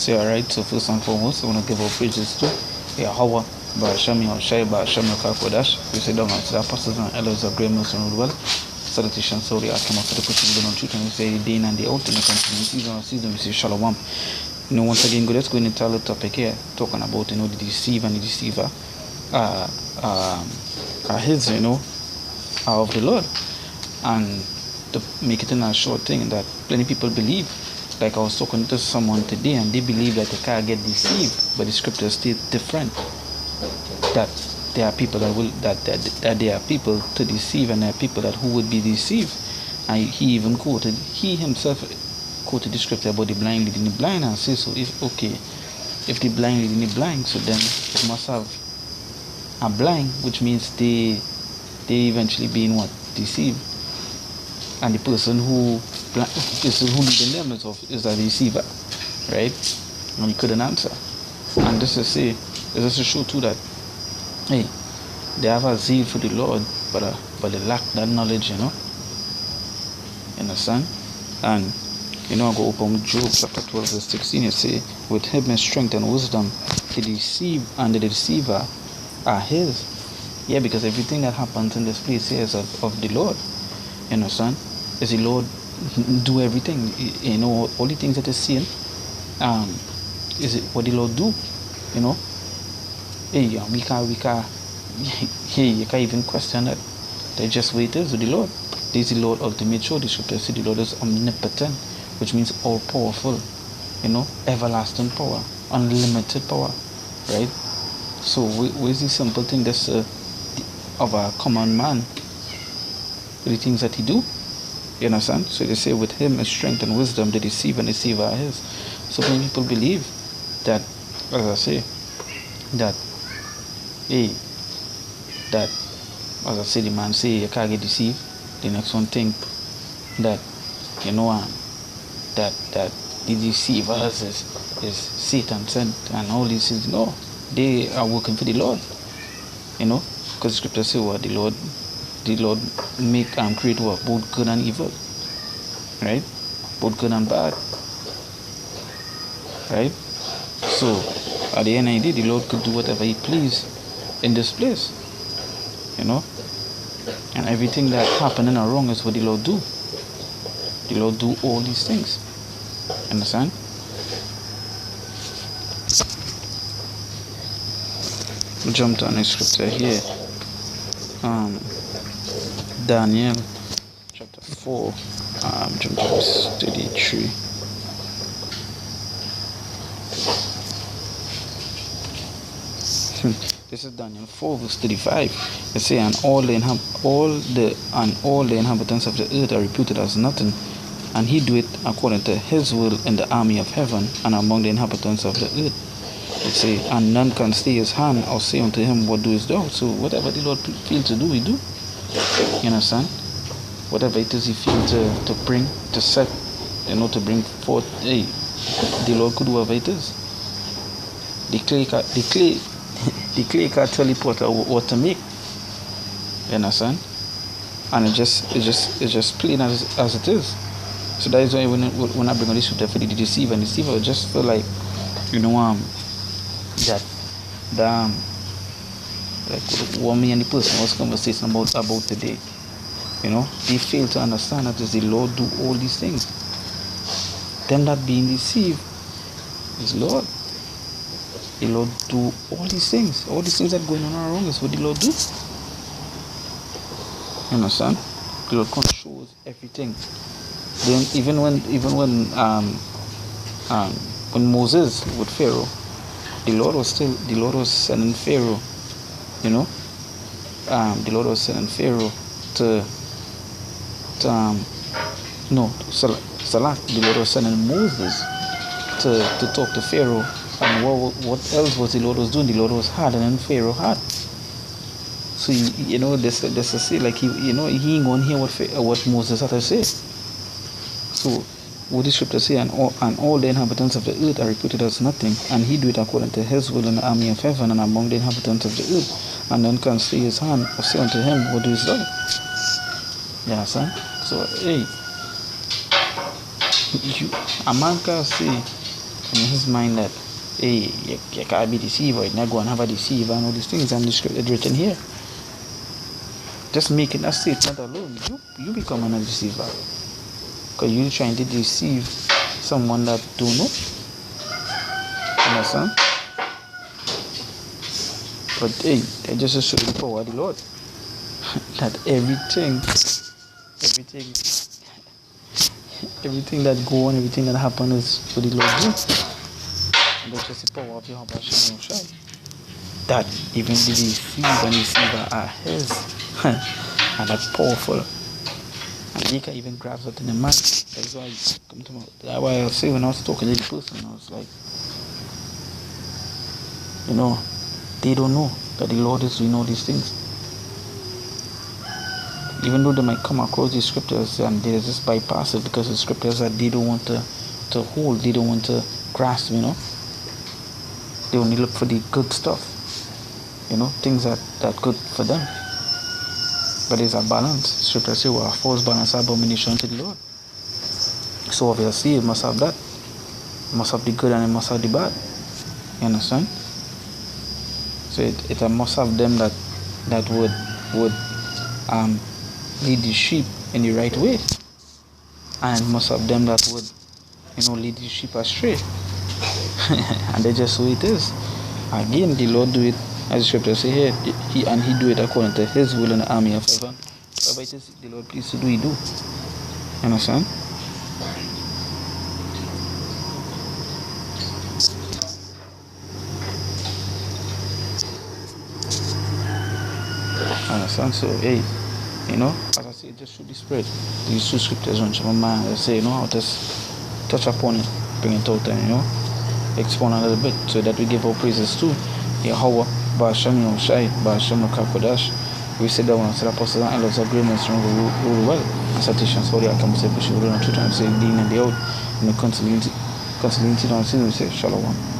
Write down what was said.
So alright, so first and foremost, I want to give our praises to Yahweh, Barashami, Oshai, Barashami, Kakodash. We say, down to the apostles and elders of Great Mills and Woodwell. Salutation, so we ask him for the person on truth, and we say, day in and day out, in the season, we say, Shalom. Once again, let's go into the topic here, talking about, the deceiver and the deceiver are his, are of the Lord. And to make it in a short thing, that plenty people believe, like I was talking to someone today, and they believe that they can't get deceived, but the scriptures state different. That there are people that there are people to deceive, and there are people who would be deceived. And he himself quoted the scripture about the blind leading the blind, and says, so if the blind leading the blind, so then it must have a blind, which means they eventually being deceived. And the person who leading them is a deceiver, right? And he couldn't answer. And this is to show too that, hey, they have a zeal for the Lord, but they lack that knowledge, You understand? And I go open Job chapter 12 verse 16. It say, with him is strength and wisdom, the deceiver are his. Yeah, because everything that happens in this place here is of the Lord. You understand? Is the Lord do everything? All the things that is seen. Is it what the Lord do? Hey, we can't. Hey, you can't even question that. That's just what it is with the Lord. This is the Lord ultimate show. The scripture says the Lord is omnipotent, which means all powerful. Everlasting power, unlimited power, right? So, where's the simple thing that's of a common man? The things that he do, you understand? So they say, with him is strength and wisdom, the deceiver are his. So many people believe that, as I say, the man say you can't get deceived. The next one think that that the deceivers is Satan sent, and all these things. No, they are working for the Lord. Because the scripture say what the Lord make create what both good and evil, right? Both good and bad, right? So at the end of the day, the Lord could do whatever He please in this place, and everything that happening or wrong is what the Lord do. The Lord do all these things. Understand? We'll jump to the next scripture here. Daniel chapter 4, jump to verse 33. This is Daniel 4 verse 35. It says, and all the inhabitants of the earth are reputed as nothing, and he doeth according to his will in the army of heaven and among the inhabitants of the earth. It says, and none can stay his hand or say unto him, what doest thou? So whatever the Lord feel to do, he do. You understand? Whatever it is he feel to bring, to set, to bring forth, hey, the Lord could do whatever it is. The clay can tell the potter what to make. You understand? And it's just plain as it is. So that is why when I bring on this scripture for the deceiver just feel like, like what me and the person was conversation about today. They fail to understand that the Lord do all these things. Them that being deceived is Lord. The Lord do all these things. All these things that going on wrong is what the Lord do. You understand? The Lord controls everything. Then even when Moses with Pharaoh, the Lord was sending Pharaoh. The Lord was sending Pharaoh Salah. The Lord was sending Moses to talk to Pharaoh. And what else was the Lord was doing? The Lord was hardening Pharaoh heart. So this is say like he ain't gonna hear what Moses had to say. So what the scripture say, and all the inhabitants of the earth are reputed as nothing, and he do it according to his will in the army of heaven and among the inhabitants of the earth, and none can stay his hand or say unto him, what doest thou? Yeah, son. So hey, a man can say in his mind that, hey, you can't be deceived, or you're not going to have a deceiver and all these things, and the script is written here. Just making a statement alone, you become a deceiver. Because you're trying to deceive someone that don't know. Understand? But hey, I just show you the power of the Lord. That everything that go on, everything that happen is for the Lord do. And that's just the power of Jehovah Shem Shai. That even the deceiver and deceiver are his. And that's powerful. And he can even grab that in the mind. That's why that's why I say when I was talking to the person, I was like, they don't know that the Lord is doing all these things. Even though they might come across these scriptures and they just bypass it because the scriptures that they don't want to hold, they don't want to grasp, They only look for the good stuff, things that good for them. But there's a balance. Scripture says, well, a false balance abomination to the Lord. So obviously it must have that. It must have the good and it must have the bad. You understand? So it must have them that would lead the sheep in the right way, and it must have them that would lead the sheep astray. And that's just who it is. Again, the Lord do it, as the scripture say here, he do it according to his will in the army of heaven. Whatever it is the Lord please to do, he do. You understand? So hey, as I say, just through the spread, these two scriptures on my mind, I say, I'll just touch upon it, bring it out and expound a little bit, so that we give our praises to Yahweh, Ba'ashem Shai, Ba'ashem Kakodash. We said that one, so the apostles and elders agreements rule well, and citations for the Akamu say, push rule on 2 times, say, day in and day out, and the continuity on season, we say, Shalom.